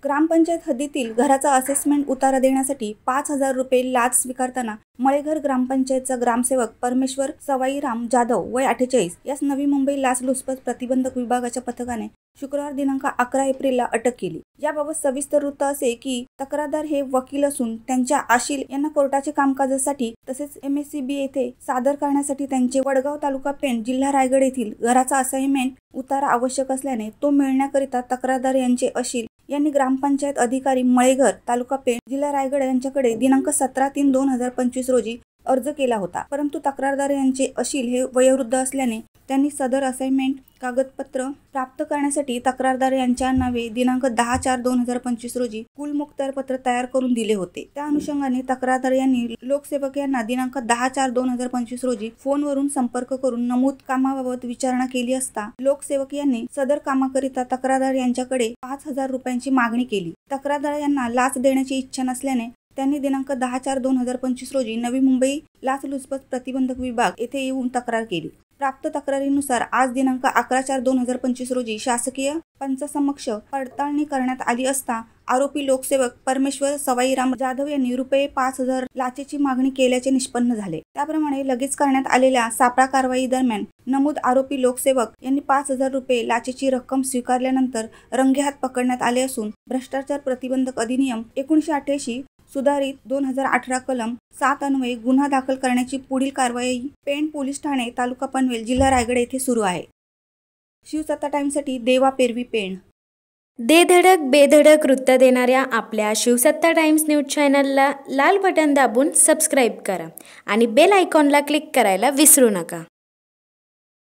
ग्रामपंचायत हद्दीतील घराचा असेसमेंट उतारा देण्यासाठी 5,000 रुपये लाच स्वीकारताना मळेघर ग्रामपंचायतचा ग्रामसेवक परमेश्वर सवाईराम जाधव वय 48 यास नवी मुंबई लाचलुचपत प्रतिबंधक विभागाच्या पथकाने शुक्रवार दिनांक 11 एप्रिलला अटक केली। याबाबत सविस्तर वृत्त असे की तक्रारदार हे वकील असून त्यांच्या आशिल यांना कोर्टाचे कामकाजासाठी तसेच MSCB येथे सादर करण्यासाठी त्यांचे वडगाव तालुका पेण जिल्हा रायगड येथील घराचा असाइनमेंट उतारा आवश्यक असल्याने तो मिळण्याकरिता तक्रारदार यांचे आशिल यांनी ग्रामपंचायत अधिकारी मळेघर तालुका पेण जिल्हा रायगड यांच्याकडे दिनांक 17/3/2025 रोजी अर्ज केला होता। परंतु तक्रारदार यांचे आशिल हे वयोवृद्ध असल्याने त्यांनी सदर असाइनमेंट कागदपत्र प्राप्त करण्यासाठी तक्रारदार यांच्या नावे दिनांक 10/4/2025 रोजी कुलमुखत्यारपत्र तयार करून दिले होते। त्या अनुषंगाने तक्रारदार यांनी लोकसेवक यांना दिनांक 10/4/2025 रोजी फोनवरून संपर्क करून नमूद कामाबाबत विचारणा केली असता लोकसेवक यांनी सदर कामाकरिता तक्रारदार यांच्याकडे 5,000 रुपयांची मागणी केली। तक्रारदार यांना लाच देण्याची इच्छा नसल्याने त्यांनी दिनांक 10/4/2025 रोजी नवी मुंबई लाचलुचपत प्रतिबंधक विभाग येथे येऊन तक्रार केली। प्राप्त तक्रारीनुसार आज दिनांक 11/4/2025 रोजी शासकीय पंचासमक्ष पडताळणी करण्यात आली असता आरोपी लोकसेवक परमेश्वर सवाईराम जाधव यांनी रुपये 5,000 लाचेची मागणी केल्याचे निष्पन्न झाले। त्याप्रमाणे लगेच करण्यात आलेल्या सापळा कारवाई दरम्यान नमूद आरोपी लोकसेवक यांनी 5,000 रुपये लाचेची रक्कम स्वीकारल्यानंतर रंगेहात पकडण्यात आले असून भ्रष्टाचार प्रतिबंधक अधिनियम 1988 सुधारित 2018 कलम 7 अन्वये गुन्हा दाखल करण्याची पुढील कारवाई पेण पोलीस ठाणे तालुका पनवेल जिल्हा रायगड येथे सुरू आहे। शिवसत्ता टाइम्ससाठी देवा पेरवी पेण। दे धडक बेधडक वृत्त देणाऱ्या आपल्या शिवसत्ता टाइम्स न्यूज चॅनलला लाल बटन दाबून सबस्क्राईब करा आणि बेल आयकॉनला क्लिक करायला विसरू नका।